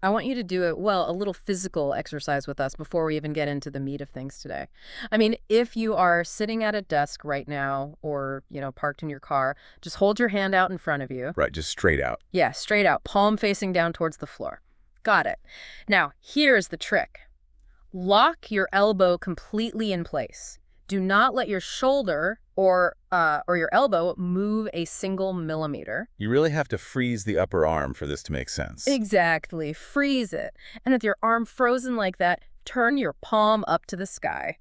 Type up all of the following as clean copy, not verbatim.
I want you to do a little physical exercise with us before we even get into the meat of things today. I mean, if you are sitting at a desk right now or, parked in your car, just hold your hand out in front of you. Right, just straight out. Yeah, straight out, palm facing down towards the floor. Got it. Now, here's the trick. Lock your elbow completely in place. Do not let your shoulder or your elbow move a single millimeter. You really have to freeze the upper arm for this to make sense. Exactly. Freeze it. And with your arm frozen like that, turn your palm up to the sky.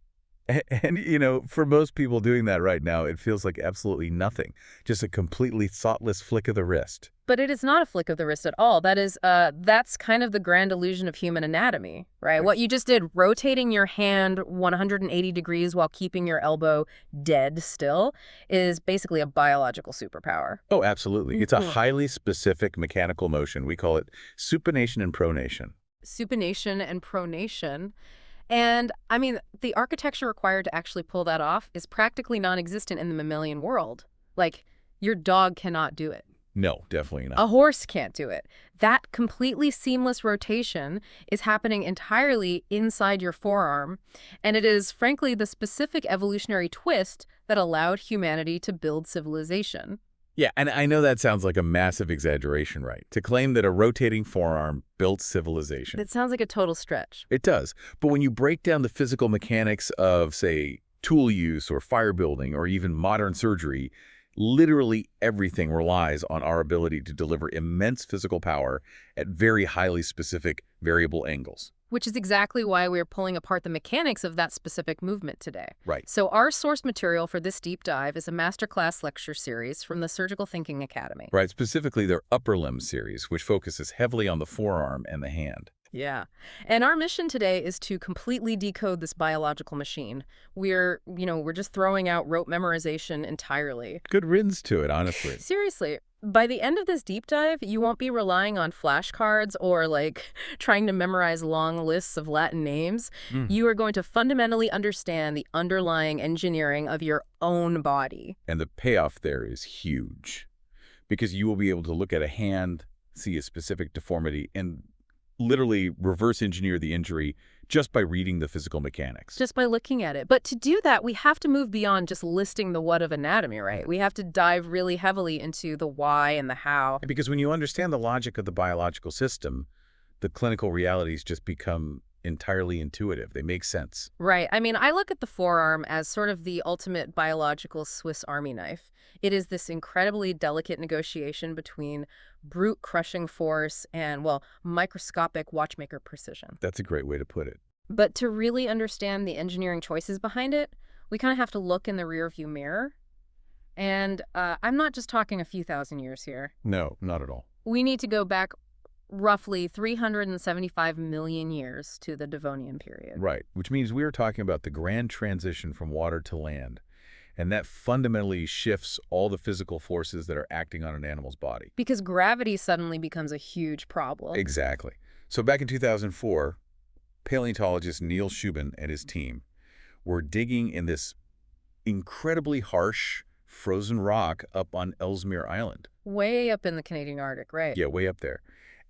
And, for most people doing that right now, it feels like absolutely nothing. Just a completely thoughtless flick of the wrist. But it is not a flick of the wrist at all. That's kind of the grand illusion of human anatomy, right? Right. What you just did, rotating your hand 180 degrees while keeping your elbow dead still, is basically a biological superpower. Oh, absolutely. It's a Mhm. highly specific mechanical motion. We call it supination and pronation. Supination and pronation. And, I mean, the architecture required to actually pull that off is practically non-existent in the mammalian world. Like, your dog cannot do it. No, definitely not. A horse can't do it. That completely seamless rotation is happening entirely inside your forearm, and it is, frankly, the specific evolutionary twist that allowed humanity to build civilization. Yeah, and I know that sounds like a massive exaggeration, right? To claim that a rotating forearm built civilization. That sounds like a total stretch. It does. But when you break down the physical mechanics of, say, tool use or fire building or even modern surgery, literally everything relies on our ability to deliver immense physical power at very highly specific variable angles. Which is exactly why we're pulling apart the mechanics of that specific movement today. Right. So our source material for this deep dive is a masterclass lecture series from the Surgical Thinking Academy. Right, specifically their upper limb series, which focuses heavily on the forearm and the hand. Yeah. And our mission today is to completely decode this biological machine. We're just throwing out rote memorization entirely. Good riddance to it, honestly. Seriously, by the end of this deep dive, you won't be relying on flashcards or trying to memorize long lists of Latin names. Mm. You are going to fundamentally understand the underlying engineering of your own body. And the payoff there is huge, because you will be able to look at a hand, see a specific deformity, and literally reverse engineer the injury just by reading the physical mechanics. Just by looking at it. But to do that, we have to move beyond just listing the what of anatomy, right? We have to dive really heavily into the why and the how. Because when you understand the logic of the biological system, the clinical realities just become entirely intuitive. They make sense. Right. I mean, I look at the forearm as sort of the ultimate biological Swiss Army knife. It is this incredibly delicate negotiation between brute crushing force and, microscopic watchmaker precision. That's a great way to put it. But to really understand the engineering choices behind it, we kind of have to look in the rearview mirror. And I'm not just talking a few thousand years here. No, not at all. We need to go back roughly 375 million years to the Devonian period. Right, which means we are talking about the grand transition from water to land. And that fundamentally shifts all the physical forces that are acting on an animal's body. Because gravity suddenly becomes a huge problem. Exactly. So back in 2004, paleontologist Neil Shubin and his team were digging in this incredibly harsh, frozen rock up on Ellesmere Island. Way up in the Canadian Arctic, right? Yeah, way up there.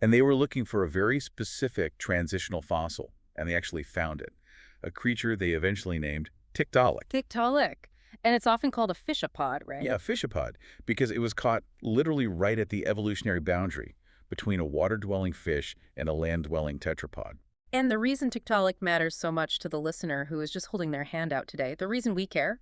And they were looking for a very specific transitional fossil, and they actually found it. A creature they eventually named Tiktaalik. Tiktaalik. And it's often called a fishapod, right? Yeah, fishapod, because it was caught literally right at the evolutionary boundary between a water-dwelling fish and a land-dwelling tetrapod. And the reason Tiktaalik matters so much to the listener who is just holding their hand out today, the reason we care,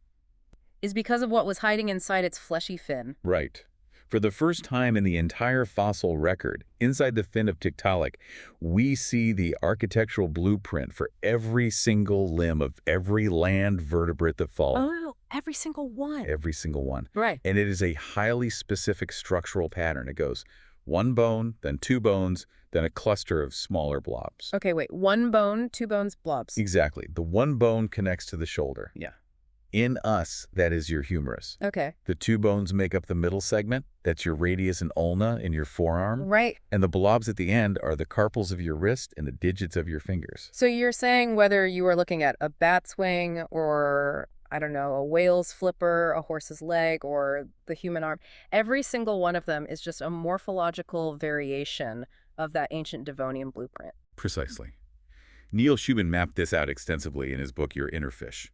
is because of what was hiding inside its fleshy fin. Right. For the first time in the entire fossil record, inside the fin of Tiktaalik, we see the architectural blueprint for every single limb of every land vertebrate that followed. Oh, every single one. Every single one. Right. And it is a highly specific structural pattern. It goes one bone, then two bones, then a cluster of smaller blobs. Okay, wait. One bone, two bones, blobs. Exactly. The one bone connects to the shoulder. Yeah. In us, that is your humerus. Okay. The two bones make up the middle segment. That's your radius and ulna in your forearm. Right. And the blobs at the end are the carpals of your wrist and the digits of your fingers. So you're saying whether you are looking at a bat's wing or, I don't know, a whale's flipper, a horse's leg, or the human arm, every single one of them is just a morphological variation of that ancient Devonian blueprint. Precisely. Neil Schumann mapped this out extensively in his book, Your Inner Fish.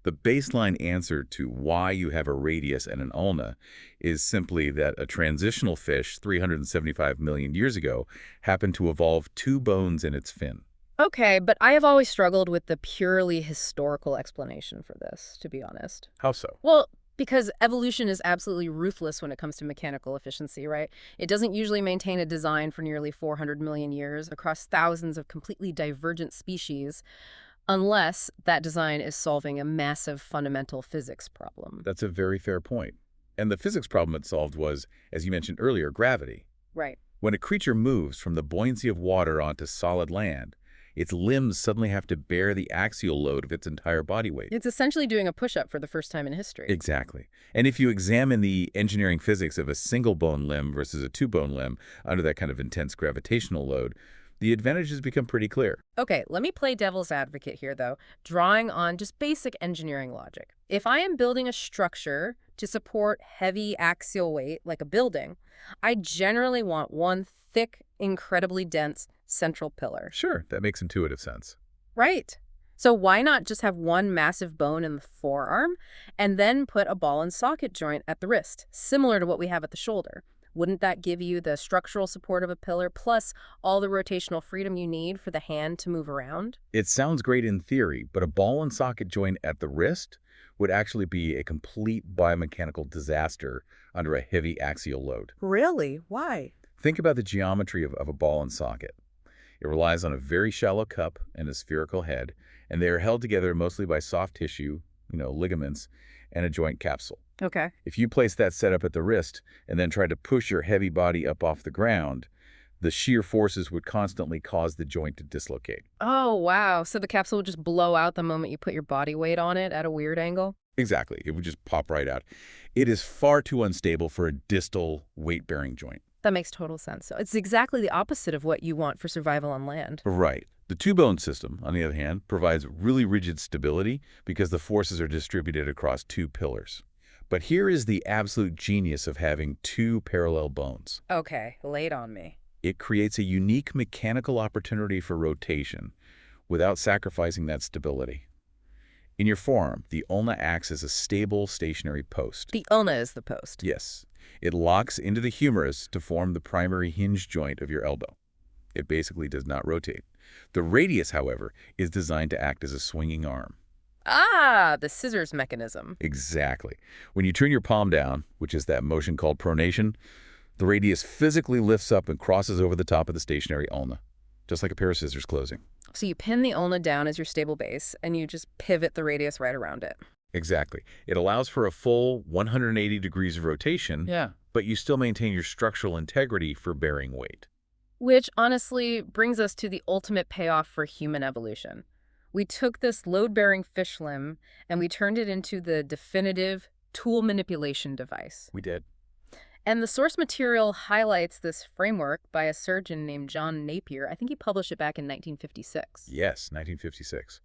The baseline answer to why you have a radius and an ulna is simply that a transitional fish 375 million years ago happened to evolve two bones in its fin. Okay, but I have always struggled with the purely historical explanation for this, to be honest. How so? Well, because evolution is absolutely ruthless when it comes to mechanical efficiency, right? It doesn't usually maintain a design for nearly 400 million years across thousands of completely divergent species, unless that design is solving a massive fundamental physics problem. That's a very fair point. And the physics problem it solved was, as you mentioned earlier, gravity. Right. When a creature moves from the buoyancy of water onto solid land, its limbs suddenly have to bear the axial load of its entire body weight. It's essentially doing a push-up for the first time in history. Exactly. And if you examine the engineering physics of a single bone limb versus a two bone limb under that kind of intense gravitational load, the advantages become pretty clear. Okay, let me play devil's advocate here, though, drawing on just basic engineering logic. If I am building a structure to support heavy axial weight, like a building, I generally want one thick, incredibly dense central pillar. Sure, that makes intuitive sense. Right. So why not just have one massive bone in the forearm and then put a ball and socket joint at the wrist, similar to what we have at the shoulder? Wouldn't that give you the structural support of a pillar plus all the rotational freedom you need for the hand to move around? It sounds great in theory, but a ball and socket joint at the wrist would actually be a complete biomechanical disaster under a heavy axial load. Really? Why? Think about the geometry of a ball and socket. It relies on a very shallow cup and a spherical head, and they are held together mostly by soft tissue, ligaments, and a joint capsule. Okay. If you place that setup at the wrist and then try to push your heavy body up off the ground, the shear forces would constantly cause the joint to dislocate. Oh, wow. So the capsule would just blow out the moment you put your body weight on it at a weird angle? Exactly. It would just pop right out. It is far too unstable for a distal weight-bearing joint. That makes total sense. So it's exactly the opposite of what you want for survival on land. Right. The two-bone system, on the other hand, provides really rigid stability because the forces are distributed across two pillars. But here is the absolute genius of having two parallel bones. Okay, lay it on me. It creates a unique mechanical opportunity for rotation without sacrificing that stability. In your forearm, the ulna acts as a stable, stationary post. The ulna is the post. Yes. It locks into the humerus to form the primary hinge joint of your elbow. It basically does not rotate. The radius, however, is designed to act as a swinging arm. Ah, the scissors mechanism. Exactly. When you turn your palm down, which is that motion called pronation, the radius physically lifts up and crosses over the top of the stationary ulna, just like a pair of scissors closing. So you pin the ulna down as your stable base, and you just pivot the radius right around it. Exactly. It allows for a full 180 degrees of rotation, but you still maintain your structural integrity for bearing weight. Which, honestly, brings us to the ultimate payoff for human evolution. We took this load-bearing fish limb, and we turned it into the definitive tool manipulation device. We did. And the source material highlights this framework by a surgeon named John Napier. I think he published it back in 1956. Yes, 1956.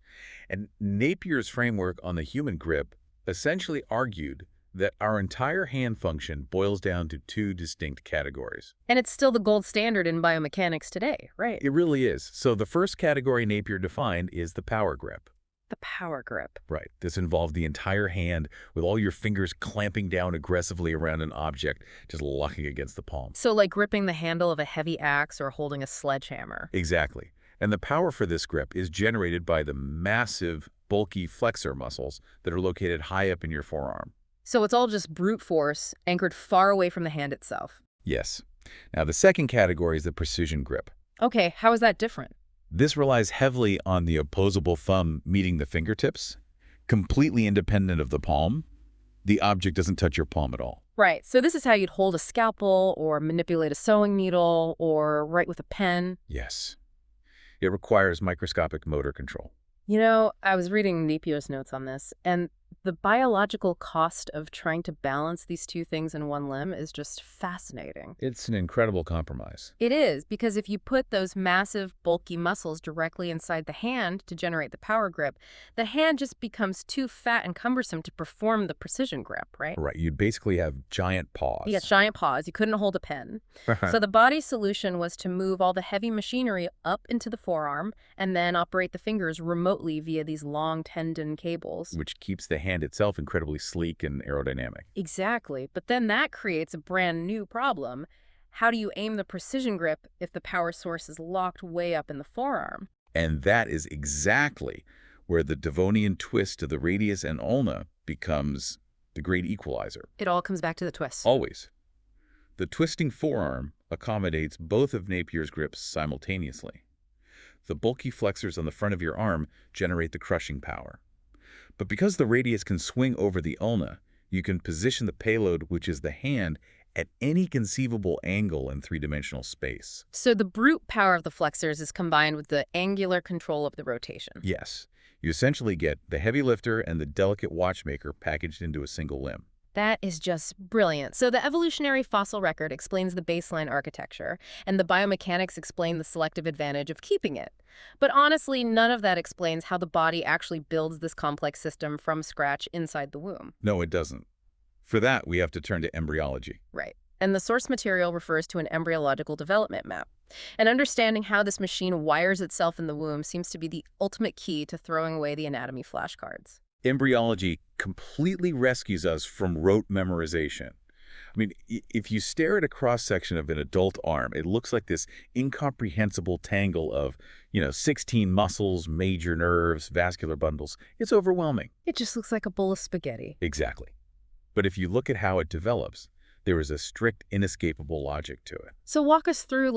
And Napier's framework on the human grip essentially argued that our entire hand function boils down to two distinct categories. And it's still the gold standard in biomechanics today, right? It really is. So the first category Napier defined is the power grip. The power grip. Right. This involved the entire hand with all your fingers clamping down aggressively around an object, just locking against the palm. So like gripping the handle of a heavy axe or holding a sledgehammer. Exactly. And the power for this grip is generated by the massive, bulky flexor muscles that are located high up in your forearm. So it's all just brute force, anchored far away from the hand itself. Yes. Now, the second category is the precision grip. Okay, how is that different? This relies heavily on the opposable thumb meeting the fingertips, completely independent of the palm. The object doesn't touch your palm at all. Right, so this is how you'd hold a scalpel or manipulate a sewing needle or write with a pen. Yes. It requires microscopic motor control. You know, I was reading Napier's notes on this, and The biological cost of trying to balance these two things in one limb is just fascinating. It's an incredible compromise. It is, because if you put those massive, bulky muscles directly inside the hand to generate the power grip, the hand just becomes too fat and cumbersome to perform the precision grip, right? Right, you'd basically have giant paws. You got giant paws. You couldn't hold a pen. So the body's solution was to move all the heavy machinery up into the forearm and then operate the fingers remotely via these long tendon cables. Which keeps the hand itself incredibly sleek and aerodynamic. Exactly. But then that creates a brand new problem. How do you aim the precision grip if the power source is locked way up in the forearm? And that is exactly where the Devonian twist of the radius and ulna becomes the great equalizer. It all comes back to the twist. Always. The twisting forearm accommodates both of Napier's grips simultaneously. The bulky flexors on the front of your arm generate the crushing power. But because the radius can swing over the ulna, you can position the payload, which is the hand, at any conceivable angle in three-dimensional space. So the brute power of the flexors is combined with the angular control of the rotation. Yes, you essentially get the heavy lifter and the delicate watchmaker packaged into a single limb. That is just brilliant. So the evolutionary fossil record explains the baseline architecture, and the biomechanics explain the selective advantage of keeping it. But honestly, none of that explains how the body actually builds this complex system from scratch inside the womb. No, it doesn't. For that, we have to turn to embryology. Right. And the source material refers to an embryological development map. And understanding how this machine wires itself in the womb seems to be the ultimate key to throwing away the anatomy flashcards. Embryology completely rescues us from rote memorization. I mean, if you stare at a cross-section of an adult arm, it looks like this incomprehensible tangle of, 16 muscles, major nerves, vascular bundles. It's overwhelming. It just looks like a bowl of spaghetti. Exactly. But if you look at how it develops, there is a strict, inescapable logic to it. So walk us through,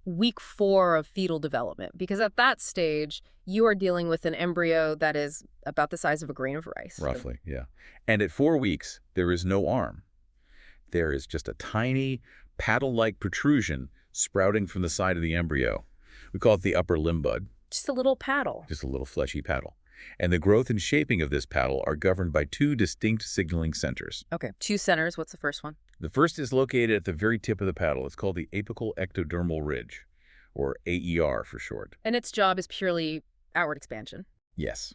week 4 of fetal development, because at that stage, you are dealing with an embryo that is about the size of a grain of rice. Roughly, yeah. And at 4 weeks, there is no arm. There is just a tiny, paddle-like protrusion sprouting from the side of the embryo. We call it the upper limb bud. Just a little paddle. Just a little fleshy paddle. And the growth and shaping of this paddle are governed by 2 distinct signaling centers. Okay, 2 centers. What's the first one? The first is located at the very tip of the paddle. It's called the apical ectodermal ridge, or AER for short. And its job is purely outward expansion. Yes.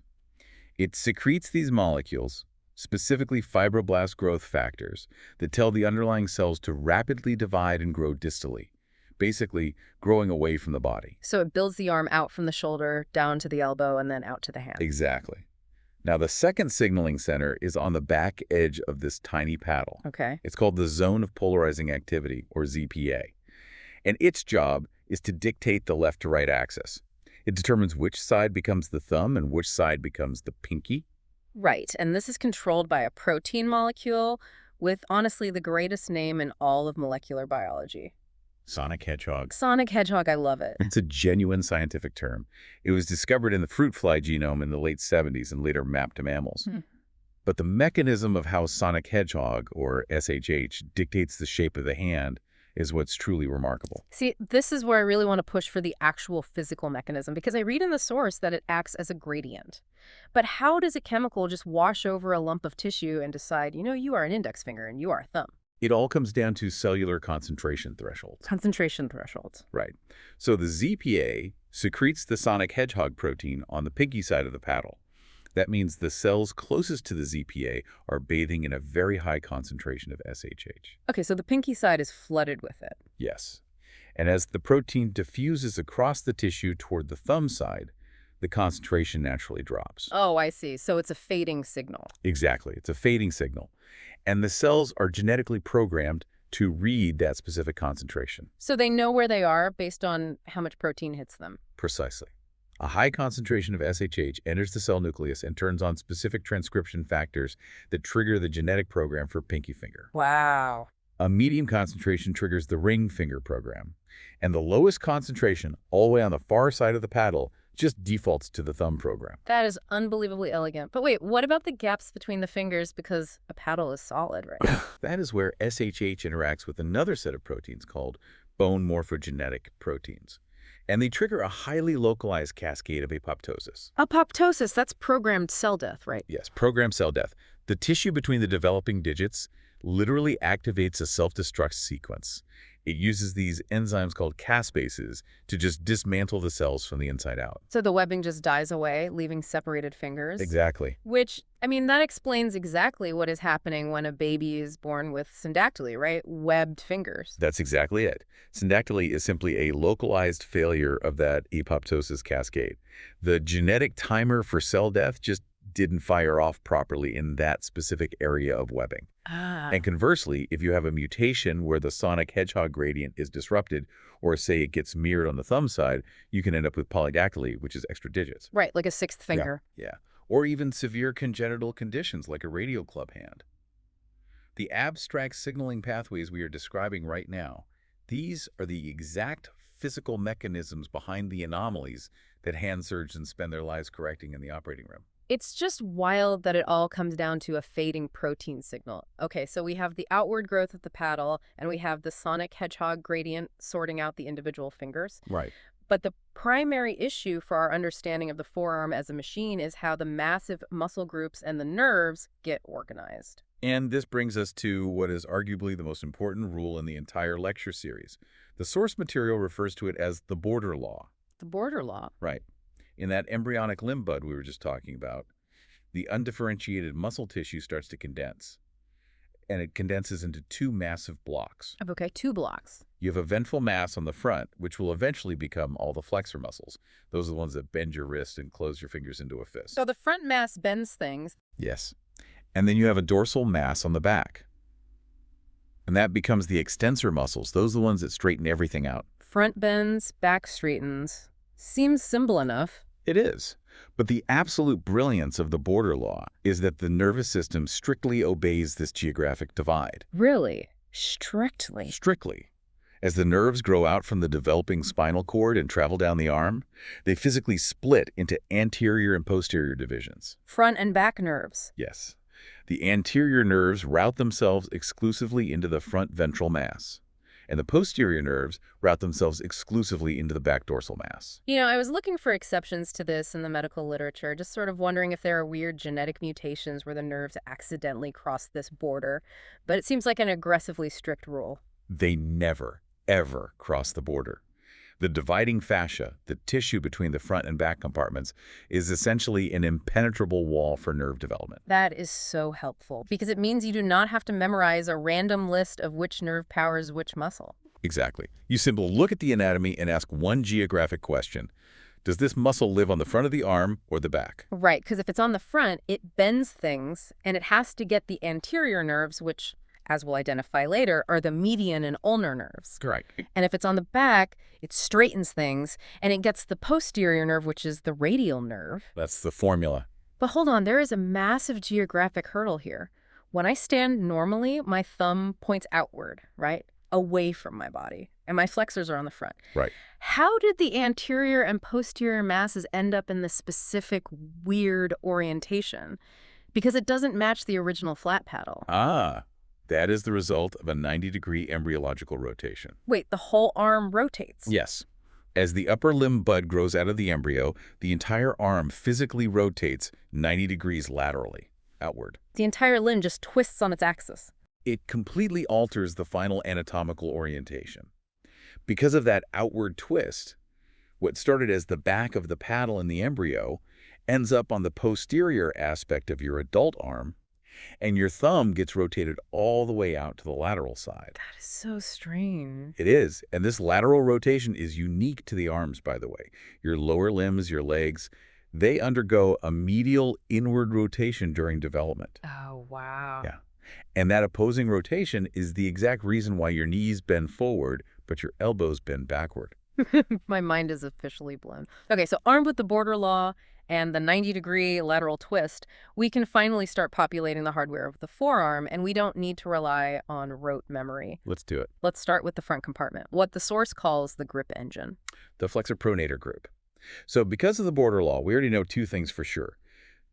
It secretes these molecules, specifically fibroblast growth factors, that tell the underlying cells to rapidly divide and grow distally, basically growing away from the body. So it builds the arm out from the shoulder, down to the elbow, and then out to the hand. Exactly. Now, the second signaling center is on the back edge of this tiny paddle. Okay. It's called the zone of polarizing activity, or ZPA. And its job is to dictate the left to right axis. It determines which side becomes the thumb and which side becomes the pinky. Right, and this is controlled by a protein molecule with, honestly, the greatest name in all of molecular biology. Sonic hedgehog. Sonic hedgehog, I love it. It's a genuine scientific term. It was discovered in the fruit fly genome in the late 70s and later mapped to mammals. But the mechanism of how sonic hedgehog, or SHH, dictates the shape of the hand is what's truly remarkable. See, this is where I really want to push for the actual physical mechanism, because I read in the source that it acts as a gradient. But how does a chemical just wash over a lump of tissue and decide, you are an index finger and you are a thumb? It all comes down to cellular concentration thresholds. Concentration thresholds. Right. So the ZPA secretes the sonic hedgehog protein on the pinky side of the paddle. That means the cells closest to the ZPA are bathing in a very high concentration of SHH. Okay, so the pinky side is flooded with it. Yes. And as the protein diffuses across the tissue toward the thumb side, the concentration naturally drops. Oh, I see. So it's a fading signal. Exactly. It's a fading signal. And the cells are genetically programmed to read that specific concentration. So they know where they are based on how much protein hits them. Precisely. A high concentration of SHH enters the cell nucleus and turns on specific transcription factors that trigger the genetic program for pinky finger. Wow. A medium concentration triggers the ring finger program. And the lowest concentration, all the way on the far side of the paddle, just defaults to the thumb program. That is unbelievably elegant. But wait, what about the gaps between the fingers? Because a paddle is solid, right? That is where SHH interacts with another set of proteins called bone morphogenetic proteins. and they trigger a highly localized cascade of apoptosis. Apoptosis, that's programmed cell death, right? Yes, programmed cell death. The tissue between the developing digits literally activates a self-destruct sequence. It uses these enzymes called caspases to just dismantle the cells from the inside out. So the webbing just dies away, leaving separated fingers? Exactly. Which, I mean, that explains exactly what is happening when a baby is born with syndactyly, right? Webbed fingers. That's exactly it. Syndactyly is simply a localized failure of that apoptosis cascade. The genetic timer for cell death just didn't fire off properly in that specific area of webbing. Ah. And conversely, if you have a mutation where the sonic hedgehog gradient is disrupted, or say it gets mirrored on the thumb side, you can end up with polydactyly, which is extra digits. Right, like a sixth finger. Yeah. Or even severe congenital conditions like a radial club hand. The abstract signaling pathways we are describing right now, these are the exact physical mechanisms behind the anomalies that hand surgeons spend their lives correcting in the operating room. It's just wild that it all comes down to a fading protein signal. Okay, so we have the outward growth of the paddle, and we have the sonic hedgehog gradient sorting out the individual fingers. Right. But the primary issue for our understanding of the forearm as a machine is how the massive muscle groups and the nerves get organized. And this brings us to what is arguably the most important rule in the entire lecture series. The source material refers to it as the border law. The border law. Right. In that embryonic limb bud we were just talking about, the undifferentiated muscle tissue starts to condense. And it condenses into two massive blocks. Okay, 2 blocks. You have a ventral mass on the front, which will eventually become all the flexor muscles. Those are the ones that bend your wrist and close your fingers into a fist. So the front mass bends things. Yes. And then you have a dorsal mass on the back. And that becomes the extensor muscles. Those are the ones that straighten everything out. Front bends, back straightens. Seems simple enough. It is. But the absolute brilliance of the border law is that the nervous system strictly obeys this geographic divide. Really? Strictly? Strictly. As the nerves grow out from the developing spinal cord and travel down the arm, they physically split into anterior and posterior divisions. Front and back nerves. Yes. The anterior nerves route themselves exclusively into the front ventral mass, and the posterior nerves route themselves exclusively into the back dorsal mass. You know, I was looking for exceptions to this in the medical literature, just sort of wondering if there are weird genetic mutations where the nerves accidentally cross this border, but it seems like an aggressively strict rule. They never, ever cross the border. The dividing fascia, the tissue between the front and back compartments, is essentially an impenetrable wall for nerve development. That is so helpful, because it means you do not have to memorize a random list of which nerve powers which muscle. Exactly. You simply look at the anatomy and ask one geographic question. Does this muscle live on the front of the arm or the back? Right, because if it's on the front, it bends things, and it has to get the anterior nerves, which, as we'll identify later, are the median and ulnar nerves. Correct. And if it's on the back, it straightens things, and it gets the posterior nerve, which is the radial nerve. That's the formula. But hold on, there is a massive geographic hurdle here. When I stand normally, my thumb points outward, right? Away from my body, and my flexors are on the front. Right. How did the anterior and posterior masses end up in this specific weird orientation? Because it doesn't match the original flat paddle. That is the result of a 90-degree embryological rotation. Wait, the whole arm rotates? Yes. As the upper limb bud grows out of the embryo, the entire arm physically rotates 90 degrees laterally, outward. The entire limb just twists on its axis. It completely alters the final anatomical orientation. Because of that outward twist, what started as the back of the paddle in the embryo ends up on the posterior aspect of your adult arm, and your thumb gets rotated all the way out to the lateral side. That is so strange. It is, and this lateral rotation is unique to the arms, by the way. Your lower limbs, your legs, they undergo a medial inward rotation during development. Oh, wow. Yeah. And that opposing rotation is the exact reason why your knees bend forward, but your elbows bend backward. My mind is officially blown. Okay, so armed with the border law and the 90-degree lateral twist, we can finally start populating the hardware of the forearm, and we don't need to rely on rote memory. Let's do it. Let's start with the front compartment, what the source calls the grip engine. The flexor pronator group. So because of the border law, we already know two things for sure.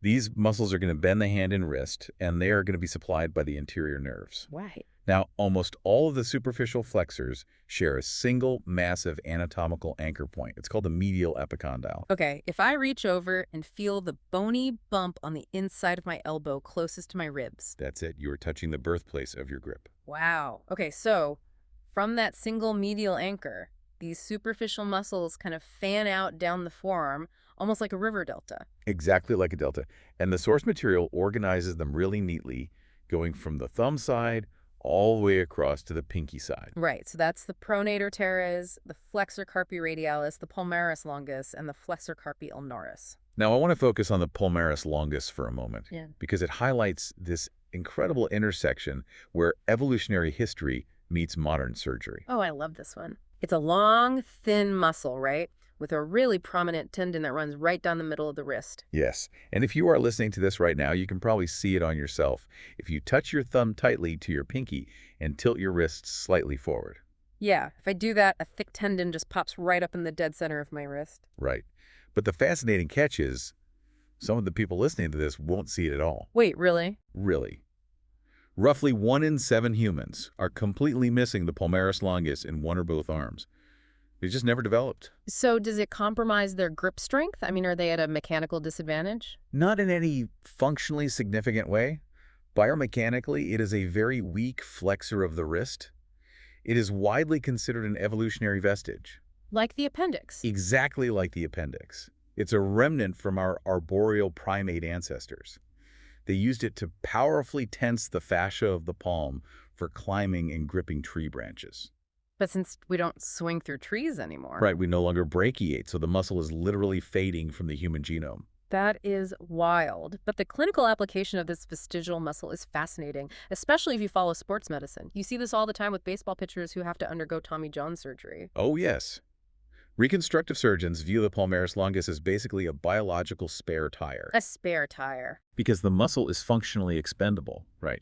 These muscles are going to bend the hand and wrist, and they are going to be supplied by the anterior nerves. Right. Now, almost all of the superficial flexors share a single massive anatomical anchor point. It's called the medial epicondyle. Okay, if I reach over and feel the bony bump on the inside of my elbow closest to my ribs. That's it. You are touching the birthplace of your grip. Wow. Okay, so from that single medial anchor, these superficial muscles kind of fan out down the forearm, almost like a river delta. Exactly like a delta. And the source material organizes them really neatly, going from the thumb side all the way across to the pinky side. Right, so that's the pronator teres, the flexor carpi radialis, the palmaris longus, and the flexor carpi ulnaris. Now, I want to focus on the palmaris longus for a moment, Yeah. because it highlights this incredible intersection where evolutionary history meets modern surgery. Oh, I love this one. It's a long, thin muscle, right? With a really prominent tendon that runs right down the middle of the wrist. Yes, and if you are listening to this right now, you can probably see it on yourself. If you touch your thumb tightly to your pinky and tilt your wrist slightly forward. Yeah, if I do that, a thick tendon just pops right up in the dead center of my wrist. Right. But the fascinating catch is some of the people listening to this won't see it at all. Wait, really? Really. Roughly 1 in 7 humans are completely missing the palmaris longus in one or both arms. They just never developed. So does it compromise their grip strength? I mean, are they at a mechanical disadvantage? Not in any functionally significant way. Biomechanically, it is a very weak flexor of the wrist. It is widely considered an evolutionary vestige, Like the appendix. exactly like the appendix. It's a remnant from our arboreal primate ancestors. They used it to powerfully tense the fascia of the palm for climbing and gripping tree branches. But since we don't swing through trees anymore. Right, we no longer brachiate, so the muscle is literally fading from the human genome. That is wild. But the clinical application of this vestigial muscle is fascinating, especially if you follow sports medicine. You see this all the time with baseball pitchers who have to undergo Tommy John surgery. Oh, yes. Reconstructive surgeons view the palmaris longus as basically a biological spare tire. A spare tire. Because the muscle is functionally expendable, right?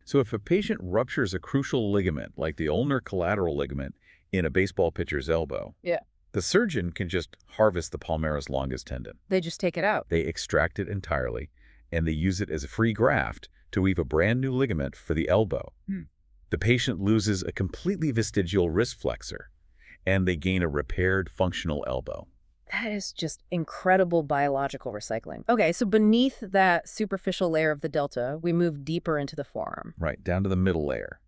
So if a patient ruptures a crucial ligament, like the ulnar collateral ligament in a baseball pitcher's elbow, Yeah. the surgeon can just harvest the palmaris longus tendon. They just take it out. They extract it entirely, and they use it as a free graft to weave a brand new ligament for the elbow. The patient loses a completely vestigial wrist flexor, and they gain a repaired functional elbow. That is just incredible biological recycling. Okay, so beneath that superficial layer of the delta, we move deeper into the forearm. Right, down to the middle layer.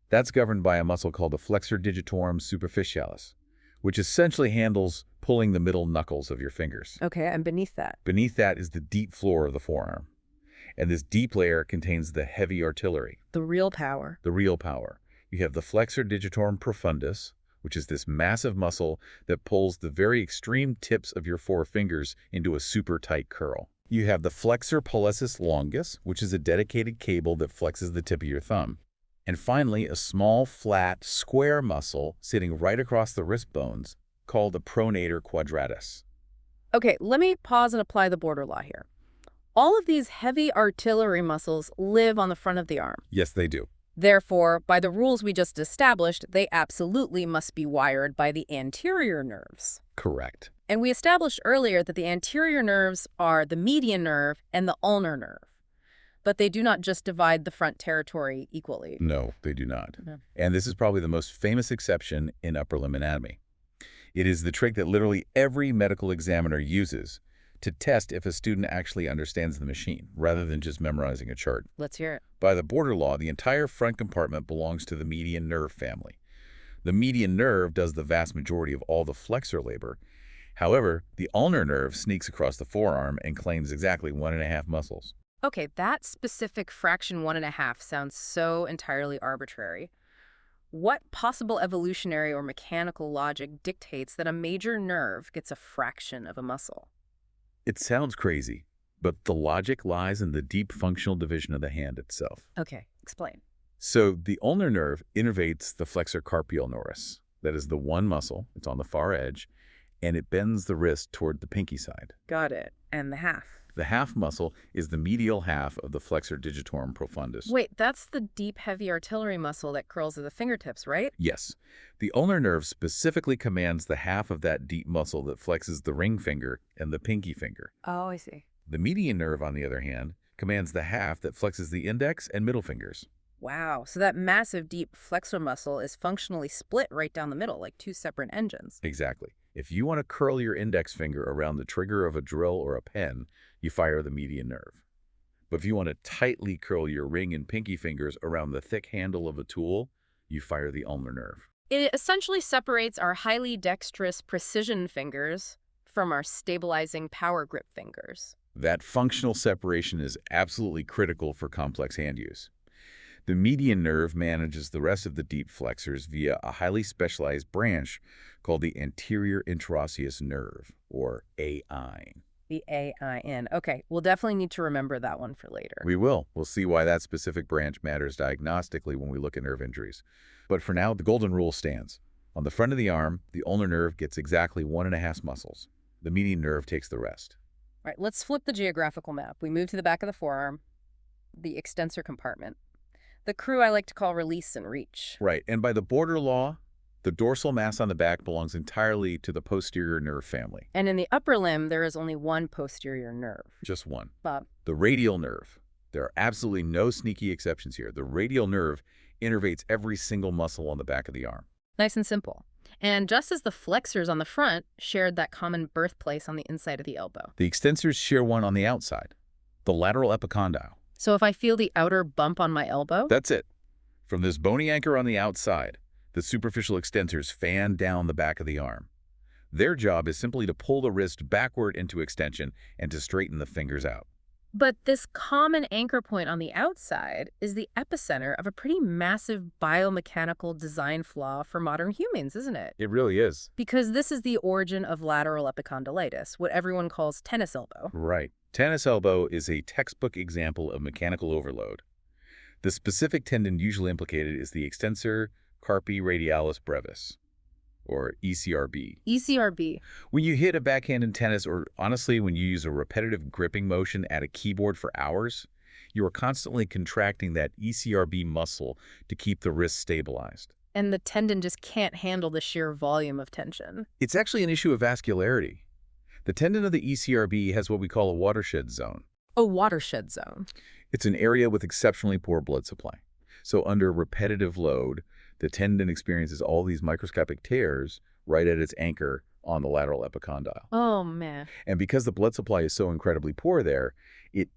That's governed by a muscle called the flexor digitorum superficialis, which essentially handles pulling the middle knuckles of your fingers. Okay, and beneath that. Beneath that is the deep floor of the forearm. And this deep layer contains the heavy artillery, The real power. the real power. You have the flexor digitorum profundus, which is this massive muscle that pulls the very extreme tips of your forefingers into a super tight curl. You have the flexor pollicis longus, which is a dedicated cable that flexes the tip of your thumb. And finally, a small, flat, square muscle sitting right across the wrist bones called the pronator quadratus. Okay, let me pause and apply the border law here. All of these heavy artillery muscles live on the front of the arm. Yes, they do. Therefore, by the rules we just established, they absolutely must be wired by the anterior nerves. Correct. And we established earlier that the anterior nerves are the median nerve and the ulnar nerve. But they do not just divide the front territory equally. No, they do not. No. And this is probably the most famous exception in upper limb anatomy. It is the trick that literally every medical examiner uses to test if a student actually understands the machine, rather than just memorizing a chart. Let's hear it. By the border law, the entire front compartment belongs to the median nerve family. The median nerve does the vast majority of all the flexor labor. However, the ulnar nerve sneaks across the forearm and claims exactly 1.5 muscles. Okay, that specific fraction 1.5 sounds so entirely arbitrary. What possible evolutionary or mechanical logic dictates that a major nerve gets a fraction of a muscle? It sounds crazy, but the logic lies in the deep functional division of the hand itself. Okay, explain. So the ulnar nerve innervates the flexor carpi ulnaris. That is the one muscle, it's on the far edge, and it bends the wrist toward the pinky side. Got it. And the half. The half muscle is the medial half of the flexor digitorum profundus. Wait, that's the deep, heavy artillery muscle that curls at the fingertips, right? Yes. The ulnar nerve specifically commands the half of that deep muscle that flexes the ring finger and the pinky finger. Oh, I see. The median nerve, on the other hand, commands the half that flexes the index and middle fingers. Wow. So that massive deep flexor muscle is functionally split right down the middle, like two separate engines. Exactly. If you want to curl your index finger around the trigger of a drill or a pen, you fire the median nerve. But if you want to tightly curl your ring and pinky fingers around the thick handle of a tool, you fire the ulnar nerve. It essentially separates our highly dexterous precision fingers from our stabilizing power grip fingers. That functional separation is absolutely critical for complex hand use. The median nerve manages the rest of the deep flexors via a highly specialized branch called the anterior interosseous nerve, or AI. The AIN. Okay, we'll definitely need to remember that one for later. We will. We'll see why that specific branch matters diagnostically when we look at nerve injuries. But for now, the golden rule stands. On the front of the arm, the ulnar nerve gets exactly 1.5 muscles. The median nerve takes the rest. All right, let's flip the geographical map. We move to the back of the forearm, the extensor compartment. The crew I like to call release and reach. Right, and by the border law, the dorsal mass on the back belongs entirely to the posterior nerve family. And in the upper limb, there is only one posterior nerve. Just one. Bob. The radial nerve. There are absolutely no sneaky exceptions here. The radial nerve innervates every single muscle on the back of the arm. Nice and simple. And just as the flexors on the front shared that common birthplace on the inside of the elbow. The extensors share one on the outside, the lateral epicondyle. So if I feel the outer bump on my elbow? That's it. From this bony anchor on the outside, the superficial extensors fan down the back of the arm. Their job is simply to pull the wrist backward into extension and to straighten the fingers out. But this common anchor point on the outside is the epicenter of a pretty massive biomechanical design flaw for modern humans, isn't it? It really is. Because this is the origin of lateral epicondylitis, what everyone calls tennis elbow. Right. Tennis elbow is a textbook example of mechanical overload. The specific tendon usually implicated is the extensor carpi radialis brevis, or ECRB. ECRB. When you hit a backhand in tennis, or honestly, when you use a repetitive gripping motion at a keyboard for hours, you are constantly contracting that ECRB muscle to keep the wrist stabilized. And the tendon just can't handle the sheer volume of tension. It's actually an issue of vascularity. The tendon of the ECRB has what we call a watershed zone. A watershed zone. It's an area with exceptionally poor blood supply. So under repetitive load, the tendon experiences all these microscopic tears right at its anchor on the lateral epicondyle. Oh, man. And because the blood supply is so incredibly poor there, it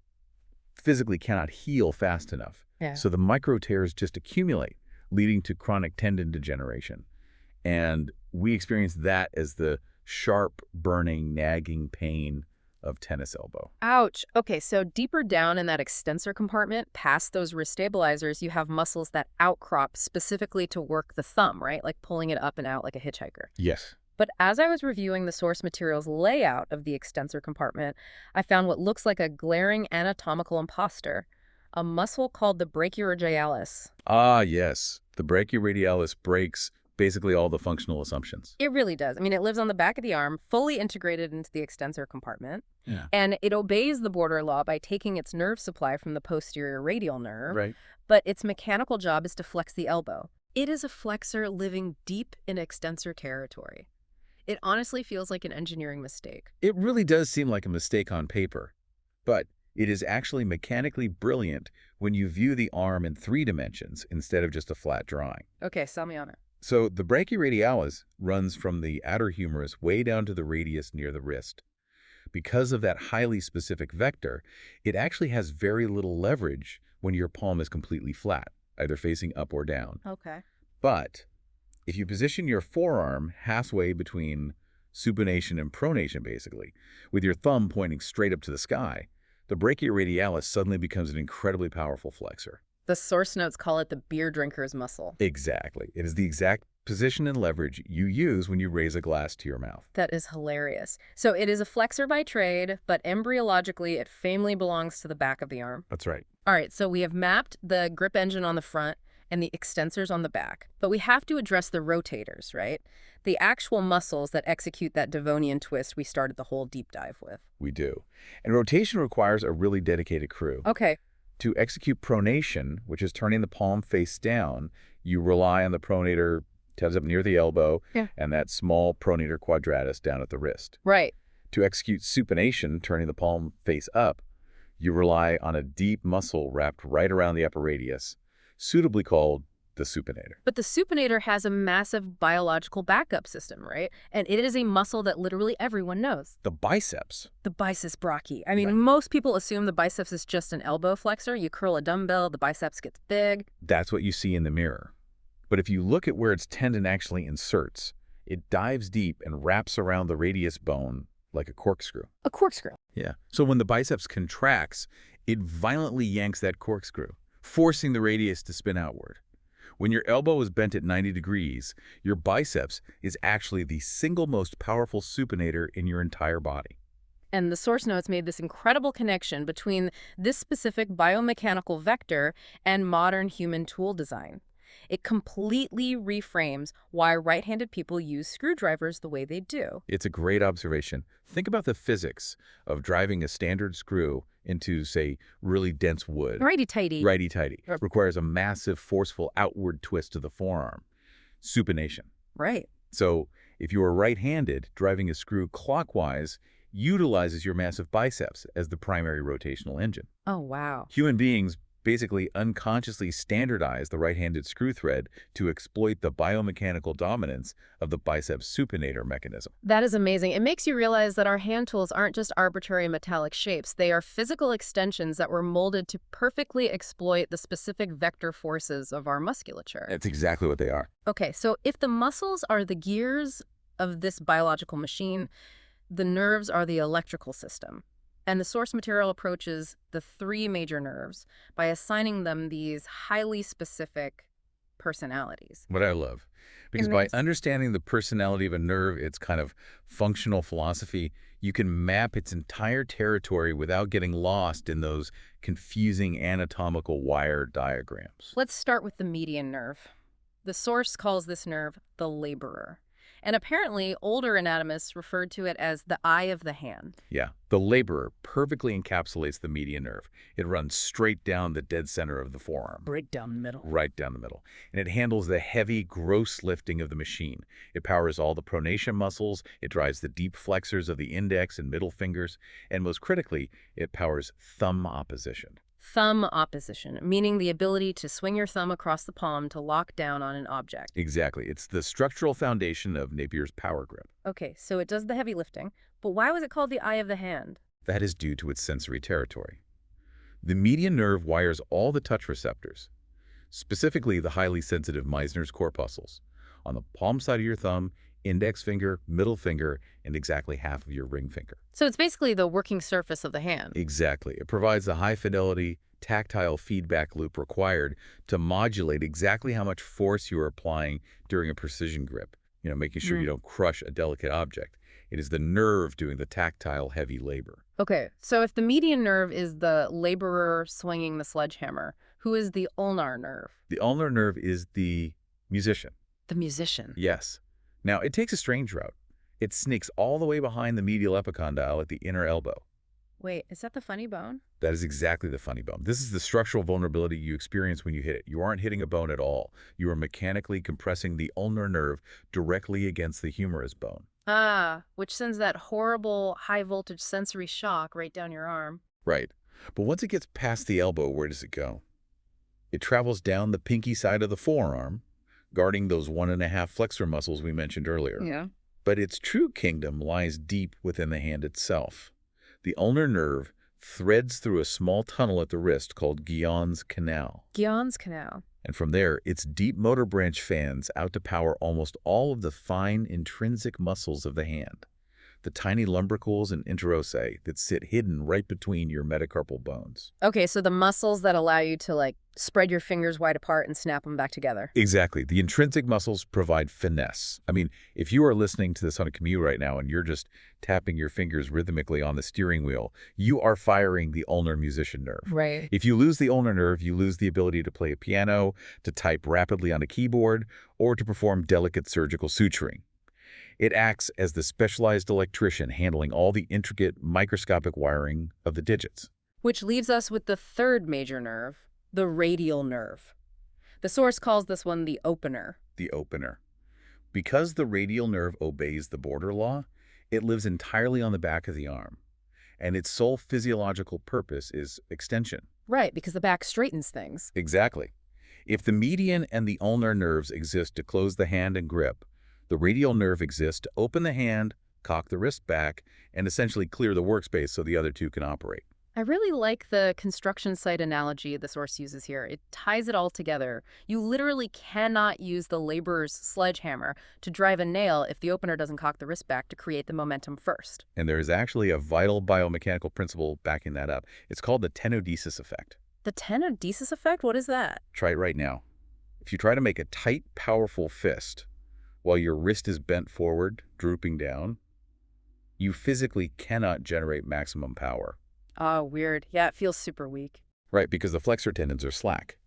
physically cannot heal fast enough. Yeah. So the micro tears just accumulate, leading to chronic tendon degeneration. And we experience that as the sharp, burning, nagging pain of tennis elbow. Ouch. Okay, so deeper down in that extensor compartment, past those wrist stabilizers, you have muscles that outcrop specifically to work the thumb, right? Like pulling it up and out like a hitchhiker. Yes. But as I was reviewing the source material's layout of the extensor compartment, I found what looks like a glaring anatomical imposter, a muscle called the brachioradialis. Ah, yes. The brachioradialis breaks basically all the functional assumptions. It really does. I mean, it lives on the back of the arm, fully integrated into the extensor compartment. Yeah. And it obeys the border law by taking its nerve supply from the posterior radial nerve. Right. But its mechanical job is to flex the elbow. It is a flexor living deep in extensor territory. It honestly feels like an engineering mistake. It really does seem like a mistake on paper, but it is actually mechanically brilliant when you view the arm in 3 dimensions instead of just a flat drawing. Okay, sell me on it. So the brachioradialis runs from the outer humerus way down to the radius near the wrist. Because of that highly specific vector, it actually has very little leverage when your palm is completely flat, either facing up or down. Okay. But if you position your forearm halfway between supination and pronation, basically, with your thumb pointing straight up to the sky, the brachioradialis suddenly becomes an incredibly powerful flexor. The source notes call it the beer drinker's muscle. Exactly. It is the exact position and leverage you use when you raise a glass to your mouth. That is hilarious. So it is a flexor by trade, but embryologically it family belongs to the back of the arm. That's right. All right, so we have mapped the grip engine on the front and the extensors on the back, but we have to address the rotators, right? The actual muscles that execute that Devonian twist we started the whole deep dive with. We do. And rotation requires a really dedicated crew. Okay. To execute pronation, which is turning the palm face down, you rely on the pronator tabs up near the elbow and that small pronator quadratus down at the wrist. Right. To execute supination, turning the palm face up, you rely on a deep muscle wrapped right around the upper radius, suitably called the supinator. But the supinator has a massive biological backup system, right? And it is a muscle that literally everyone knows. The biceps. The biceps brachii. I mean, Right. most people assume the biceps is just an elbow flexor. You curl a dumbbell, the biceps gets big. That's what you see in the mirror. But if you look at where its tendon actually inserts, it dives deep and wraps around the radius bone like a corkscrew. A corkscrew. Yeah. So when the biceps contracts, it violently yanks that corkscrew, forcing the radius to spin outward. When your elbow is bent at 90 degrees, your biceps is actually the single most powerful supinator in your entire body. And the source notes made this incredible connection between this specific biomechanical vector and modern human tool design. It completely reframes why right-handed people use screwdrivers the way they do. It's a great observation. Think about the physics of driving a standard screw into, say, really dense wood. Righty-tighty. Righty-tighty. Requires a massive, forceful outward twist to the forearm. Supination. Right. So if you are right-handed, driving a screw clockwise utilizes your massive biceps as the primary rotational engine. Oh, wow. Human beings basically unconsciously standardize the right-handed screw thread to exploit the biomechanical dominance of the biceps supinator mechanism. That is amazing. It makes you realize that our hand tools aren't just arbitrary metallic shapes. They are physical extensions that were molded to perfectly exploit the specific vector forces of our musculature. That's exactly what they are. Okay, so if the muscles are the gears of this biological machine, the nerves are the electrical system. And the source material approaches the three major nerves by assigning them these highly specific personalities. What I love. Because by understanding the personality of a nerve, its kind of functional philosophy, you can map its entire territory without getting lost in those confusing anatomical wire diagrams. Let's start with the median nerve. The source calls this nerve the laborer. And apparently, older anatomists referred to it as the eye of the hand. Yeah, the laborer perfectly encapsulates the median nerve. It runs straight down the dead center of the forearm. Right down the middle. Right down the middle. And it handles the heavy, gross lifting of the machine. It powers all the pronation muscles. It drives the deep flexors of the index and middle fingers. And most critically, it powers thumb opposition. Thumb opposition, meaning the ability to swing your thumb across the palm to lock down on an object. Exactly. It's the structural foundation of Napier's power grip. Okay, so it does the heavy lifting, but why was it called the eye of the hand? That is due to its sensory territory. The median nerve wires all the touch receptors, specifically the highly sensitive Meissner's corpuscles, on the palm side of your thumb, index finger, middle finger, and exactly half of your ring finger. So it's basically the working surface of the hand. Exactly. It provides the high-fidelity, tactile feedback loop required to modulate exactly how much force you are applying during a precision grip, making sure you don't crush a delicate object. It is the nerve doing the tactile, heavy labor. Okay, so if the median nerve is the laborer swinging the sledgehammer, who is the ulnar nerve? The ulnar nerve is the musician. The musician. Yes. Now, it takes a strange route. It sneaks all the way behind the medial epicondyle at the inner elbow. Wait, is that the funny bone? That is exactly the funny bone. This is the structural vulnerability you experience when you hit it. You aren't hitting a bone at all. You are mechanically compressing the ulnar nerve directly against the humerus bone. Ah, which sends that horrible high-voltage sensory shock right down your arm. Right. But once it gets past the elbow, where does it go? It travels down the pinky side of the forearm, guarding those 1.5 flexor muscles we mentioned earlier. Yeah. But its true kingdom lies deep within the hand itself. The ulnar nerve threads through a small tunnel at the wrist called Guillaume's Canal. Guillaume's Canal. And from there, its deep motor branch fans out to power almost all of the fine, intrinsic muscles of the hand. The tiny lumbricals and interossae that sit hidden right between your metacarpal bones. Okay, so the muscles that allow you to, spread your fingers wide apart and snap them back together. Exactly. The intrinsic muscles provide finesse. I mean, if you are listening to this on a commute right now and you're just tapping your fingers rhythmically on the steering wheel, you are firing the ulnar musician nerve. Right. If you lose the ulnar nerve, you lose the ability to play a piano, to type rapidly on a keyboard, or to perform delicate surgical suturing. It acts as the specialized electrician handling all the intricate microscopic wiring of the digits. Which leaves us with the third major nerve, the radial nerve. The source calls this one the opener. The opener. Because the radial nerve obeys the border law, it lives entirely on the back of the arm, and its sole physiological purpose is extension. Right, because the back straightens things. Exactly. If the median and the ulnar nerves exist to close the hand and grip, the radial nerve exists to open the hand, cock the wrist back, and essentially clear the workspace so the other two can operate. I really like the construction site analogy the source uses here. It ties it all together. You literally cannot use the laborer's sledgehammer to drive a nail if the opener doesn't cock the wrist back to create the momentum first. And there is actually a vital biomechanical principle backing that up. It's called the tenodesis effect. The tenodesis effect? What is that? Try it right now. If you try to make a tight, powerful fist while your wrist is bent forward, drooping down, you physically cannot generate maximum power. Oh, weird. Yeah, it feels super weak. Right, because the flexor tendons are slack.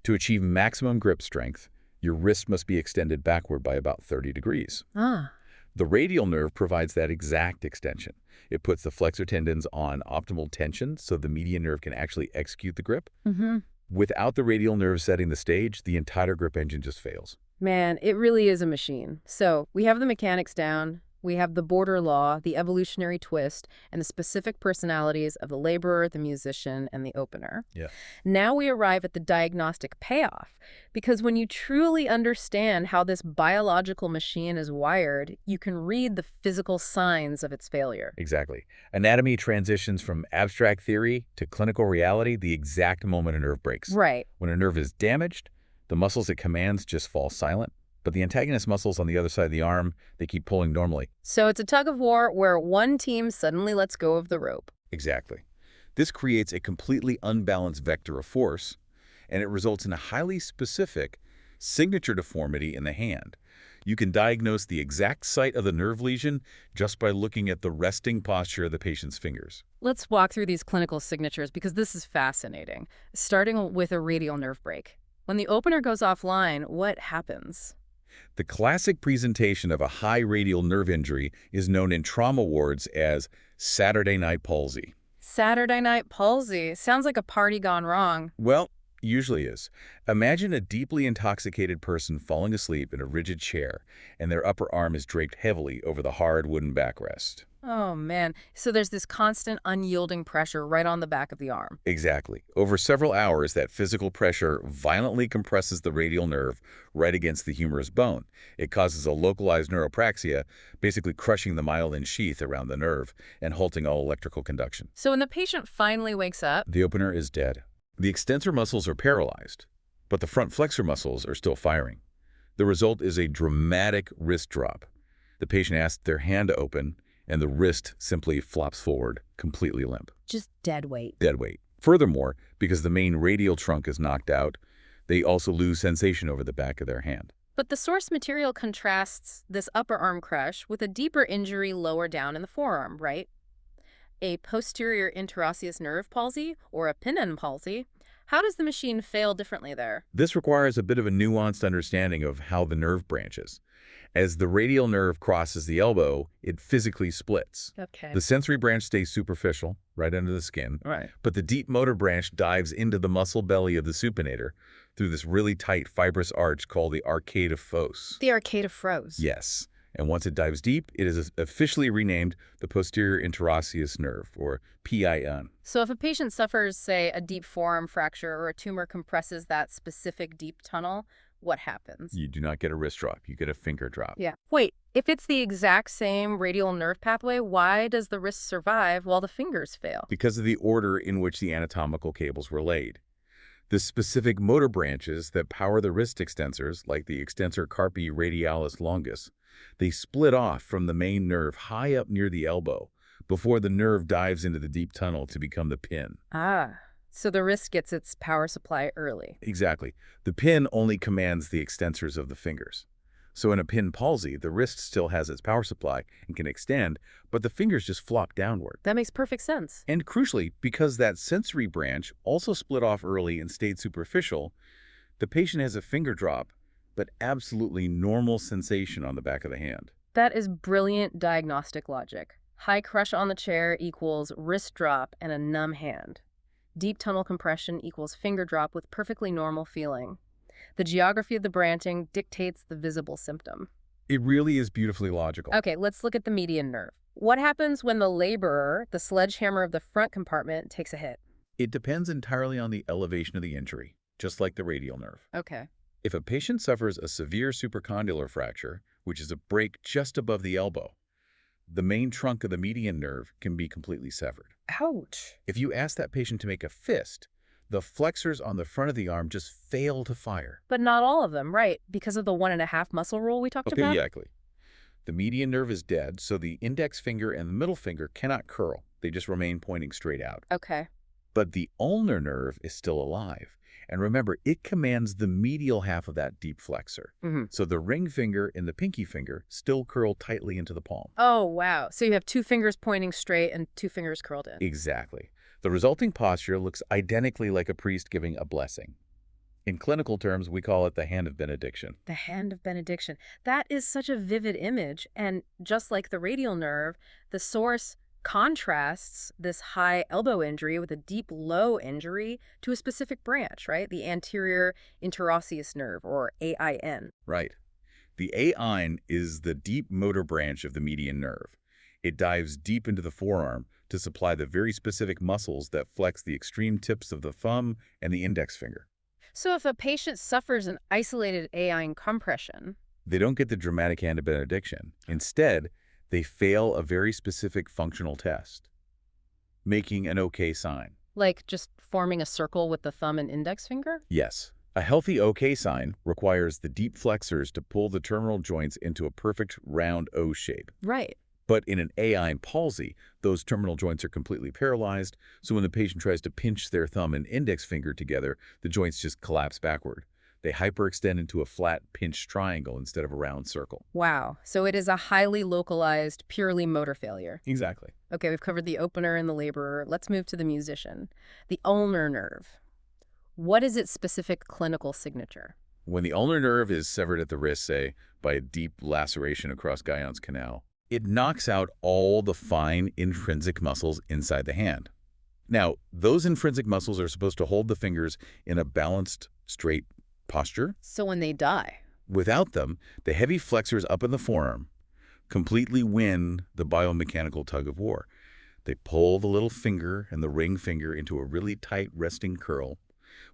To achieve maximum grip strength, your wrist must be extended backward by about 30 degrees. Ah. The radial nerve provides that exact extension. It puts the flexor tendons on optimal tension so the median nerve can actually execute the grip. Mm-hmm. Without the radial nerve setting the stage, the entire grip engine just fails. Man, it really is a machine. So we have the mechanics down. We have the border law, the evolutionary twist, and the specific personalities of the laborer, the musician, and the opener. Yeah. Now we arrive at the diagnostic payoff, because when you truly understand how this biological machine is wired, you can read the physical signs of its failure. Exactly. Anatomy transitions from abstract theory to clinical reality the exact moment a nerve breaks. Right. When a nerve is damaged, the muscles it commands just fall silent. But the antagonist muscles on the other side of the arm, they keep pulling normally. So it's a tug of war where one team suddenly lets go of the rope. Exactly. This creates a completely unbalanced vector of force, and it results in a highly specific signature deformity in the hand. You can diagnose the exact site of the nerve lesion just by looking at the resting posture of the patient's fingers. Let's walk through these clinical signatures because this is fascinating. Starting with a radial nerve break. When the opener goes offline, what happens? The classic presentation of a high radial nerve injury is known in trauma wards as Saturday night palsy. Saturday night palsy. Sounds like a party gone wrong. Well, usually is. Imagine a deeply intoxicated person falling asleep in a rigid chair, and their upper arm is draped heavily over the hard wooden backrest. Oh, man. So there's this constant unyielding pressure right on the back of the arm. Exactly. Over several hours, that physical pressure violently compresses the radial nerve right against the humerus bone. It causes a localized neuropraxia, basically crushing the myelin sheath around the nerve and halting all electrical conduction. So when the patient finally wakes up, The opener is dead. The extensor muscles are paralyzed, but the front flexor muscles are still firing. The result is a dramatic wrist drop. The patient asks their hand to open, and the wrist simply flops forward, completely limp. just dead weight. Dead weight. Furthermore, because the main radial trunk is knocked out, they also lose sensation over the back of their hand. But the source material contrasts this upper arm crush with a deeper injury lower down in the forearm, right? A posterior interosseous nerve palsy or a pinion palsy. How does the machine fail differently there? This requires a bit of a nuanced understanding of how the nerve branches. As the radial nerve crosses the elbow, it physically splits. Okay. The sensory branch stays superficial, right under the skin, Right. but the deep motor branch dives into the muscle belly of the supinator through this really tight fibrous arch called the arcade of Fosse. The arcade of froze. Yes, and once it dives deep, it is officially renamed the posterior interosseous nerve, or PIN. So if a patient suffers, say, a deep forearm fracture or a tumor compresses that specific deep tunnel, what happens? You do not get a wrist drop, you get a finger drop. Yeah. Wait, if it's the exact same radial nerve pathway, why does the wrist survive while the fingers fail? Because of the order in which the anatomical cables were laid. The specific motor branches that power the wrist extensors, like the extensor carpi radialis longus, they split off from the main nerve high up near the elbow before the nerve dives into the deep tunnel to become the pin. Ah, so the wrist gets its power supply early. Exactly. The pin only commands the extensors of the fingers. So in a pin palsy, the wrist still has its power supply and can extend, but the fingers just flop downward. That makes perfect sense. And crucially, because that sensory branch also split off early and stayed superficial, the patient has a finger drop, but absolutely normal sensation on the back of the hand. That is brilliant diagnostic logic. High crush on the chair equals wrist drop and a numb hand. Deep tunnel compression equals finger drop with perfectly normal feeling. The geography of the branching dictates the visible symptom. It really is beautifully logical. Okay, let's look at the median nerve. What happens when the laborer, the sledgehammer of the front compartment, takes a hit? It depends entirely on the elevation of the injury. just like the radial nerve. Okay. If a patient suffers a severe supracondylar fracture, which is a break just above the elbow, the main trunk of the median nerve can be completely severed. Ouch. If you ask that patient to make a fist, the flexors on the front of the arm just fail to fire. But not all of them, right? Because of the 1.5 muscle rule we talked Okay, about? exactly. The median nerve is dead, so the index finger and the middle finger cannot curl. They just remain pointing straight out. Okay. But the ulnar nerve is still alive. And remember, it commands the medial half of that deep flexor. Mm-hmm. So the ring finger and the pinky finger still curl tightly into the palm. Oh, wow. So you have 2 fingers pointing straight and 2 fingers curled in. Exactly. The resulting posture looks identically like a priest giving a blessing. In clinical terms, we call it the hand of benediction. The hand of benediction. That is such a vivid image. And just like the radial nerve, the source contrasts this high elbow injury with a deep low injury to a specific branch, right? The anterior interosseous nerve, or AIN. Right. The AIN is the deep motor branch of the median nerve. It dives deep into the forearm to supply the very specific muscles that flex the extreme tips of the thumb and the index finger. So if a patient suffers an isolated AIN compression, They don't get the dramatic hand of benediction. Instead, they fail a very specific functional test, making an OK sign. like just forming a circle with the thumb and index finger? Yes, a healthy OK sign requires the deep flexors to pull the terminal joints into a perfect round O shape. Right. But in an AIN palsy, those terminal joints are completely paralyzed, so when the patient tries to pinch their thumb and index finger together, the joints just collapse backward. They hyperextend into a flat, pinched triangle instead of a round circle. Wow. So it is a highly localized, purely motor failure. Exactly. Okay, we've covered the opener and the laborer. Let's move to the musician. The ulnar nerve. What is its specific clinical signature? When the ulnar nerve is severed at the wrist, say, by a deep laceration across Guyon's canal, it knocks out all the fine intrinsic muscles inside the hand. Now, those intrinsic muscles are supposed to hold the fingers in a balanced, straight posture. So when they die. Without them, the heavy flexors up in the forearm completely win the biomechanical tug of war. They pull the little finger and the ring finger into a really tight resting curl.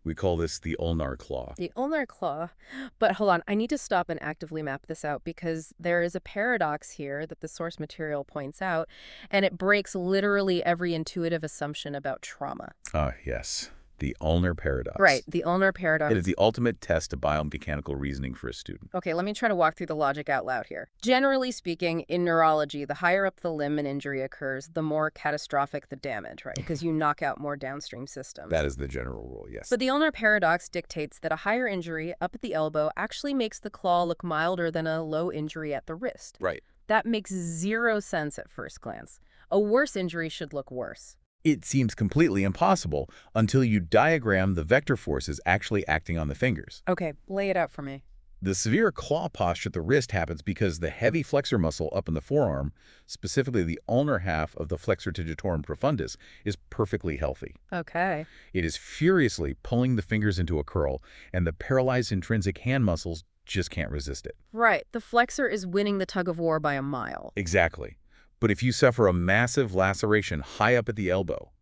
We call this the ulnar claw. The ulnar claw. But hold on, I need to stop and actively map this out because there is a paradox here that the source material points out, and it breaks literally every intuitive assumption about trauma. Ah, yes. The ulnar paradox. Right, the ulnar paradox. It is the ultimate test of biomechanical reasoning for a student. Okay, let me try to walk through the logic out loud here. Generally speaking, in neurology, the higher up the limb an injury occurs, the more catastrophic the damage, right? Because you knock out more downstream systems. That is the general rule, yes. But the ulnar paradox dictates that a higher injury up at the elbow actually makes the claw look milder than a low injury at the wrist. Right. That makes zero sense at first glance. A worse injury should look worse. It seems completely impossible until you diagram the vector forces actually acting on the fingers. Okay, lay it out for me. The severe claw posture at the wrist happens because the heavy flexor muscle up in the forearm, specifically the ulnar half of the flexor digitorum profundus, is perfectly healthy. Okay. It is furiously pulling the fingers into a curl, and the paralyzed intrinsic hand muscles just can't resist it. Right, the flexor is winning the tug of war by a mile. Exactly. But if you suffer a massive laceration high up at the elbow,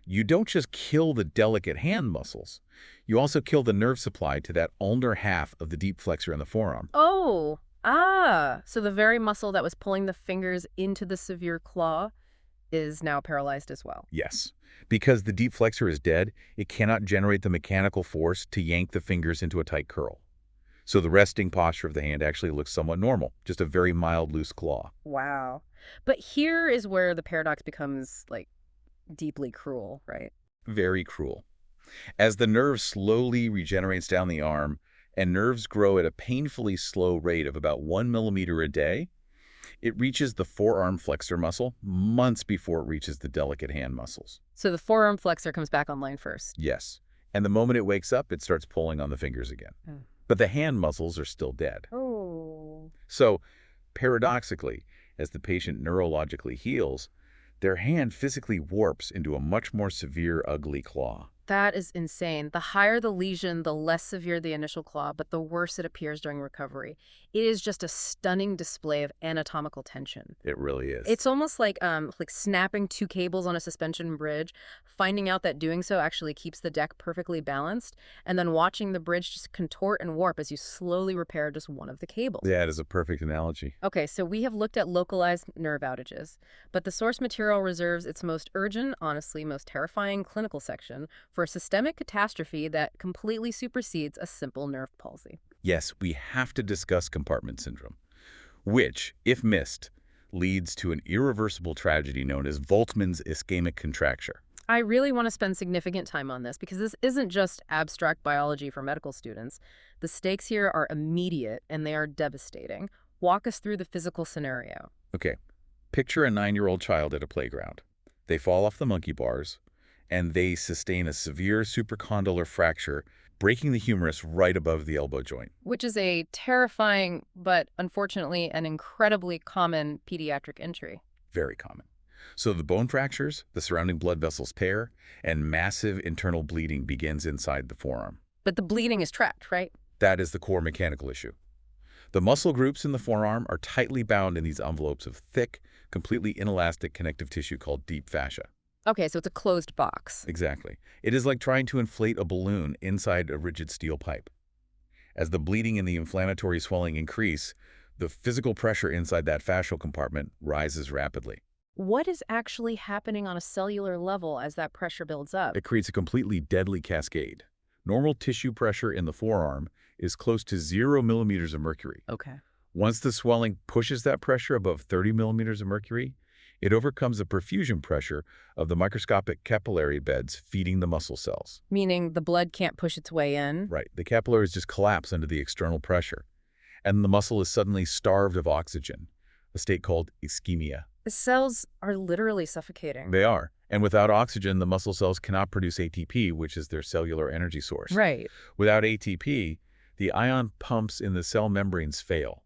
you don't just kill the delicate hand muscles, you also kill the nerve supply to that ulnar half of the deep flexor in the forearm. Oh, so the very muscle that was pulling the fingers into the severe claw is now paralyzed as well. Yes. Because the deep flexor is dead, it cannot generate the mechanical force to yank the fingers into a tight curl. So the resting posture of the hand actually looks somewhat normal, just a very mild, loose claw. Wow. But here is where the paradox becomes, like, deeply cruel, right? Very cruel. As the nerve slowly regenerates down the arm, and nerves grow at a painfully slow rate of about 1 millimeter a day, it reaches the forearm flexor muscle months before it reaches the delicate hand muscles. So the forearm flexor comes back online first. Yes. And the moment it wakes up, it starts pulling on the fingers again. Oh. But the hand muscles are still dead. Oh. So, paradoxically, as the patient neurologically heals, their hand physically warps into a much more severe, ugly claw. That is insane. The higher the lesion, the less severe the initial claw, but the worse it appears during recovery. It is just a stunning display of anatomical tension. It really is. It's almost like snapping two cables on a suspension bridge, finding out that doing so actually keeps the deck perfectly balanced, and then watching the bridge just contort and warp as you slowly repair just one of the cables. Yeah, it is a perfect analogy. Okay, so we have looked at localized nerve outages, but the source material reserves its most urgent, honestly, most terrifying clinical section for a systemic catastrophe that completely supersedes a simple nerve palsy. Yes, we have to discuss compartment syndrome, which, if missed, leads to an irreversible tragedy known as Volkmann's ischemic contracture. I really want to spend significant time on this because this isn't just abstract biology for medical students. The stakes here are immediate and they are devastating. Walk us through the physical scenario. Okay, picture a 9-year-old child at a playground. They fall off the monkey bars, and they sustain a severe supracondylar fracture, breaking the humerus right above the elbow joint. Which is a terrifying, but unfortunately an incredibly common pediatric injury. Very common. So the bone fractures, the surrounding blood vessels tear, and massive internal bleeding begins inside the forearm. But the bleeding is trapped, right? That is the core mechanical issue. The muscle groups in the forearm are tightly bound in these envelopes of thick, completely inelastic connective tissue called deep fascia. Okay, so it's a closed box. Exactly. It is like trying to inflate a balloon inside a rigid steel pipe. As the bleeding and the inflammatory swelling increase, the physical pressure inside that fascial compartment rises rapidly. What is actually happening on a cellular level as that pressure builds up? It creates a completely deadly cascade. Normal tissue pressure in the forearm is close to 0 millimeters of mercury. Okay. Once the swelling pushes that pressure above 30 millimeters of mercury, it overcomes the perfusion pressure of the microscopic capillary beds feeding the muscle cells. Meaning the blood can't push its way in? Right. The capillaries just collapse under the external pressure, and the muscle is suddenly starved of oxygen, a state called ischemia. The cells are literally suffocating. They are. And without oxygen, the muscle cells cannot produce ATP, which is their cellular energy source. Right. Without ATP, the ion pumps in the cell membranes fail.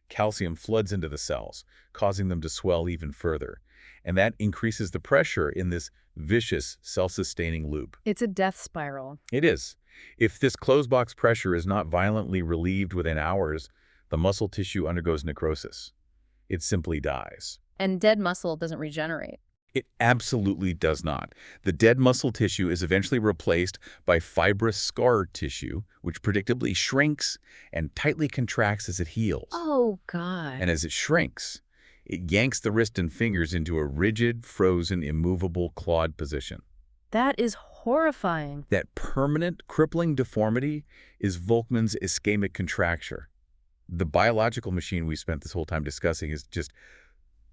Calcium floods into the cells, causing them to swell even further. And that increases the pressure in this vicious, self-sustaining loop. It's a death spiral. It is. If this closed box pressure is not violently relieved within hours, the muscle tissue undergoes necrosis. It simply dies. And dead muscle doesn't regenerate. It absolutely does not. The dead muscle tissue is eventually replaced by fibrous scar tissue, which predictably shrinks and tightly contracts as it heals. Oh, God. And as it shrinks, it yanks the wrist and fingers into a rigid, frozen, immovable clawed position. That is horrifying. That permanent, crippling deformity is Volkmann's ischemic contracture. The biological machine we spent this whole time discussing is just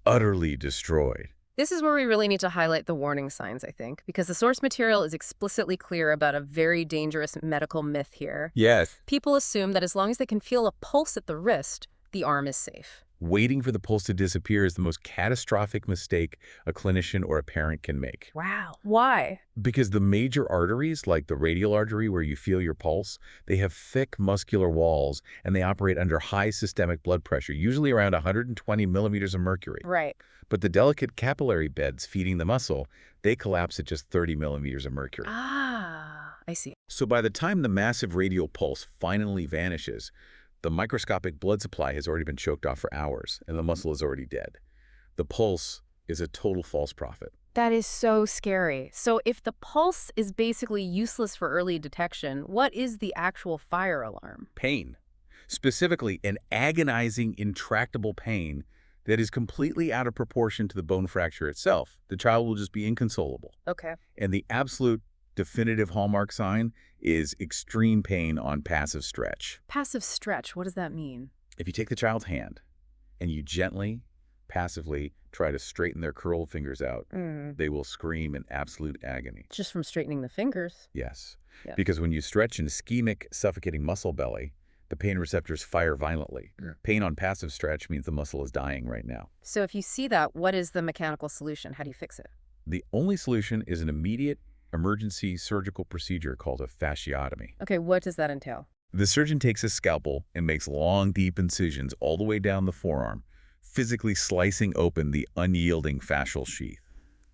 utterly destroyed. This is where we really need to highlight the warning signs, I think, because the source material is explicitly clear about a very dangerous medical myth here. Yes. People assume that as long as they can feel a pulse at the wrist, the arm is safe. Waiting for the pulse to disappear is the most catastrophic mistake a clinician or a parent can make. Wow. Why? Because the major arteries, like the radial artery where you feel your pulse, they have thick muscular walls and they operate under high systemic blood pressure, usually around 120 millimeters of mercury. Right. But the delicate capillary beds feeding the muscle, they collapse at just 30 millimeters of mercury. Ah, I see. So by the time the massive radial pulse finally vanishes, the microscopic blood supply has already been choked off for hours, and the muscle is already dead. The pulse is a total false prophet. That is so scary. So if the pulse is basically useless for early detection, what is the actual fire alarm? Pain. Specifically, an agonizing, intractable pain that is completely out of proportion to the bone fracture itself. The child will just be inconsolable. Okay. And the absolute definitive hallmark sign is extreme pain on passive stretch. Passive stretch, what does that mean? If you take the child's hand and you gently, passively try to straighten their curled fingers out, they will scream in absolute agony. Just from straightening the fingers? Yes. Yeah. Because when you stretch an ischemic, suffocating muscle belly, the pain receptors fire violently. Pain on passive stretch means the muscle is dying right now. So if you see that, what is the mechanical solution? How do you fix it? The only solution is an immediate emergency surgical procedure called a fasciotomy. Okay, what does that entail? The surgeon takes a scalpel and makes long, deep incisions all the way down the forearm, physically slicing open the unyielding fascial sheath.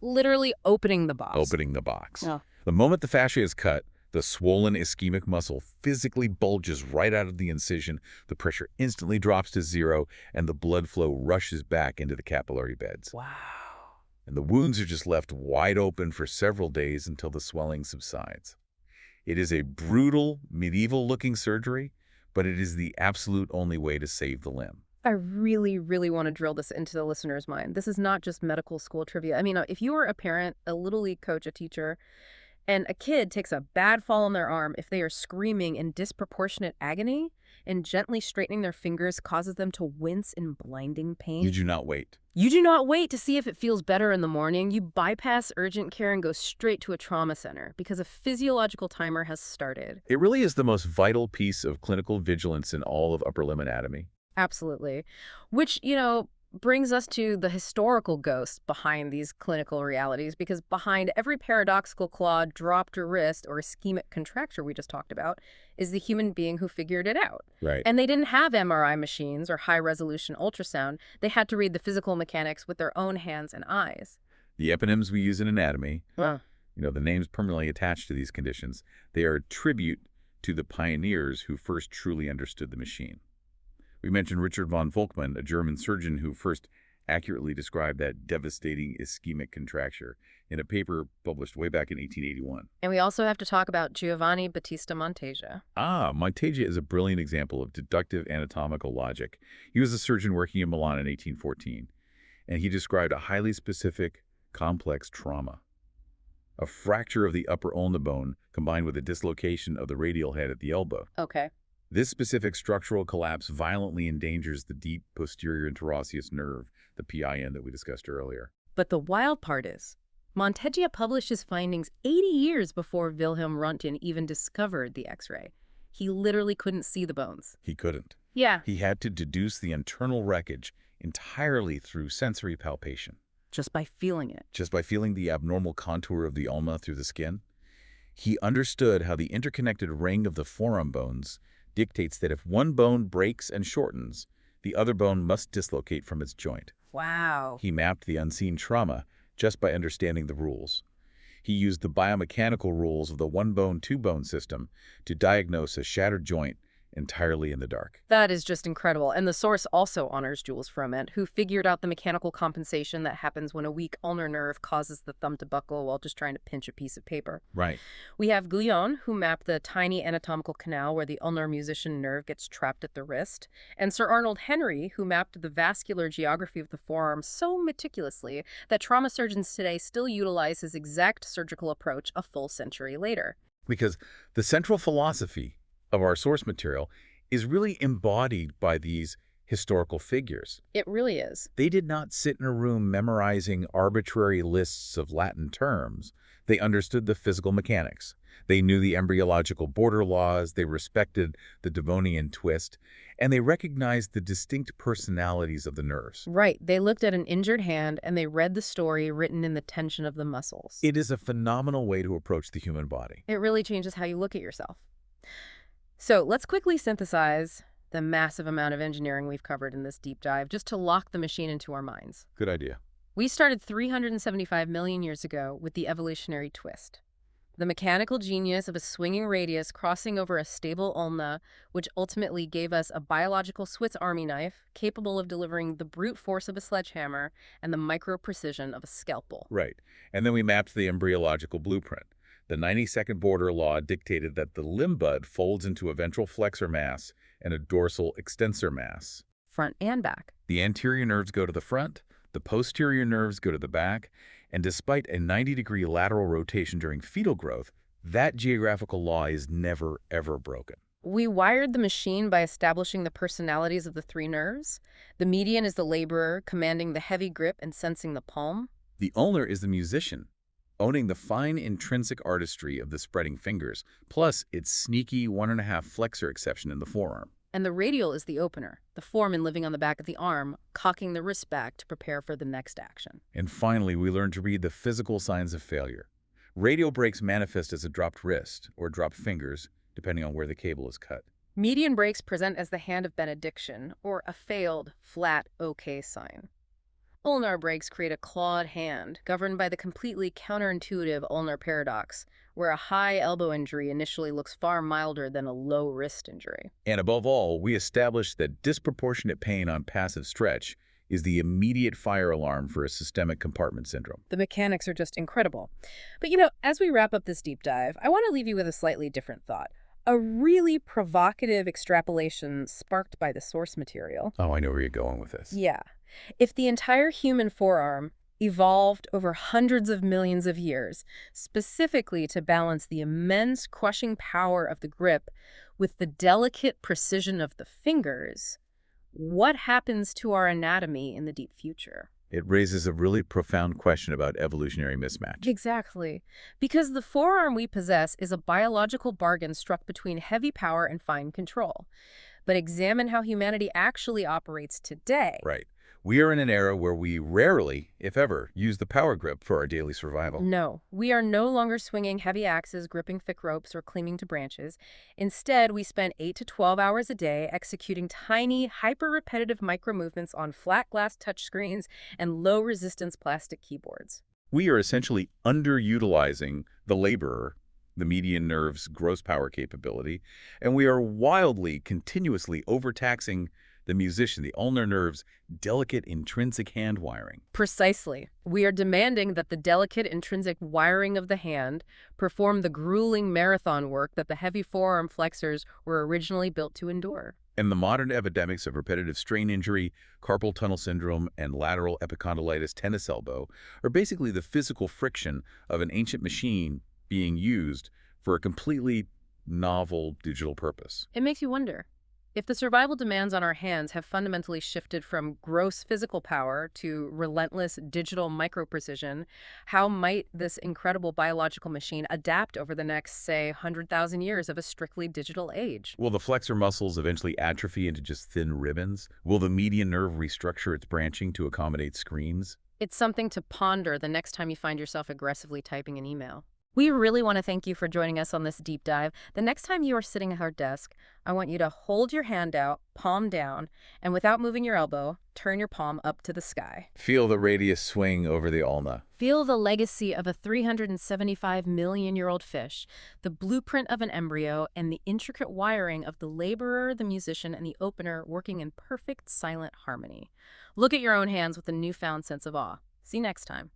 Literally opening the box. Opening the box. Oh. The moment the fascia is cut, The swollen ischemic muscle physically bulges right out of the incision, the pressure instantly drops to zero, and the blood flow rushes back into the capillary beds. Wow. And the wounds are just left wide open for several days until the swelling subsides. It is a brutal, medieval-looking surgery, but it is the absolute only way to save the limb. I really, really want to drill this into the listener's mind. This is not just medical school trivia. I mean, if you were a parent, a little league coach, a teacher, and a kid takes a bad fall on their arm, if they are screaming in disproportionate agony and gently straightening their fingers causes them to wince in blinding pain. You do not wait. You do not wait to see if it feels better in the morning. You bypass urgent care and go straight to a trauma center because a physiological timer has started. It really is the most vital piece of clinical vigilance in all of upper limb anatomy. Absolutely. Which, brings us to the historical ghost behind these clinical realities, because behind every paradoxical claw, dropped wrist, or ischemic contracture we just talked about is the human being who figured it out. Right. And they didn't have MRI machines or high-resolution ultrasound. They had to read the physical mechanics with their own hands and eyes. The eponyms we use in anatomy, Uh, the names permanently attached to these conditions, they are a tribute to the pioneers who first truly understood the machine. We mentioned Richard von Volkmann, a German surgeon who first accurately described that devastating ischemic contracture in a paper published way back in 1881. And we also have to talk about Giovanni Battista Monteggia. Monteggia is a brilliant example of deductive anatomical logic. He was a surgeon working in Milan in 1814, and he described a highly specific, complex trauma. A fracture of the upper ulna bone combined with a dislocation of the radial head at the elbow. Okay. This specific structural collapse violently endangers the deep posterior interosseous nerve, the PIN that we discussed earlier. But the wild part is, Monteggia published his findings 80 years before Wilhelm Röntgen even discovered the X-ray. He literally couldn't see the bones. He couldn't. Yeah. He had to deduce the internal wreckage entirely through sensory palpation. Just by feeling it. Just by feeling the abnormal contour of the ulna through the skin. He understood how the interconnected ring of the forearm bones dictates that if one bone breaks and shortens, the other bone must dislocate from its joint. Wow. He mapped the unseen trauma just by understanding the rules. He used the biomechanical rules of the one-bone, two-bone system to diagnose a shattered joint entirely in the dark. That is just incredible. And the source also honors Jules Froment, who figured out the mechanical compensation that happens when a weak ulnar nerve causes the thumb to buckle while just trying to pinch a piece of paper. Right. We have Guyon, who mapped the tiny anatomical canal where the ulnar musician nerve gets trapped at the wrist, and Sir Arnold Henry, who mapped the vascular geography of the forearm so meticulously that trauma surgeons today still utilize his exact surgical approach a full century later. Because the central philosophy of our source material is really embodied by these historical figures. It really is. They did not sit in a room memorizing arbitrary lists of Latin terms. They understood the physical mechanics. They knew the embryological border laws, they respected the Devonian twist, and they recognized the distinct personalities of the nerves. Right. They looked at an injured hand and they read the story written in the tension of the muscles. It is a phenomenal way to approach the human body. It really changes how you look at yourself. So let's quickly synthesize the massive amount of engineering we've covered in this deep dive just to lock the machine into our minds. Good idea. We started 375 million years ago with the evolutionary twist. The mechanical genius of a swinging radius crossing over a stable ulna, which ultimately gave us a biological Swiss Army knife capable of delivering the brute force of a sledgehammer and the micro-precision of a scalpel. Right. And then we mapped the embryological blueprint. The 90-second border law dictated that the limb bud folds into a ventral flexor mass and a dorsal extensor mass. Front and back. The anterior nerves go to the front, the posterior nerves go to the back, and despite a 90-degree lateral rotation during fetal growth, that geographical law is never, ever broken. We wired the machine by establishing the personalities of the three nerves. The median is the laborer, commanding the heavy grip and sensing the palm. The ulnar is the musician, owning the fine intrinsic artistry of the spreading fingers, plus its sneaky 1.5 flexor exception in the forearm. And the radial is the opener, the foreman living on the back of the arm, cocking the wrist back to prepare for the next action. And finally, we learned to read the physical signs of failure. Radial breaks manifest as a dropped wrist or dropped fingers, depending on where the cable is cut. Median breaks present as the hand of benediction or a failed, flat, OK sign. Ulnar breaks create a clawed hand, governed by the completely counterintuitive ulnar paradox, where a high elbow injury initially looks far milder than a low wrist injury. And above all, we established that disproportionate pain on passive stretch is the immediate fire alarm for a systemic compartment syndrome. The mechanics are just incredible. But as we wrap up this deep dive, I want to leave you with a slightly different thought. A really provocative extrapolation sparked by the source material. Oh, I know where you're going with this. Yeah. If the entire human forearm evolved over hundreds of millions of years, specifically to balance the immense crushing power of the grip with the delicate precision of the fingers, what happens to our anatomy in the deep future? It raises a really profound question about evolutionary mismatch. Exactly. Because the forearm we possess is a biological bargain struck between heavy power and fine control. But examine how humanity actually operates today. Right. We are in an era where we rarely, if ever, use the power grip for our daily survival. No, we are no longer swinging heavy axes, gripping thick ropes, or clinging to branches. Instead, we spend 8 to 12 hours a day executing tiny, hyper-repetitive micro-movements on flat glass touchscreens and low-resistance plastic keyboards. We are essentially underutilizing the laborer, the median nerve's gross power capability, and we are wildly, continuously overtaxing the musician, the ulnar nerve's delicate intrinsic hand wiring. Precisely. We are demanding that the delicate intrinsic wiring of the hand perform the grueling marathon work that the heavy forearm flexors were originally built to endure. And the modern epidemics of repetitive strain injury, carpal tunnel syndrome, and lateral epicondylitis tennis elbow are basically the physical friction of an ancient machine being used for a completely novel digital purpose. It makes you wonder. If the survival demands on our hands have fundamentally shifted from gross physical power to relentless digital micro-precision, how might this incredible biological machine adapt over the next, say, 100,000 years of a strictly digital age? Will the flexor muscles eventually atrophy into just thin ribbons? Will the median nerve restructure its branching to accommodate screens? It's something to ponder the next time you find yourself aggressively typing an email. We really want to thank you for joining us on this deep dive. The next time you are sitting at our desk, I want you to hold your hand out, palm down, and without moving your elbow, turn your palm up to the sky. Feel the radius swing over the ulna. Feel the legacy of a 375-million-year-old fish, the blueprint of an embryo, and the intricate wiring of the laborer, the musician, and the opener working in perfect silent harmony. Look at your own hands with a newfound sense of awe. See you next time.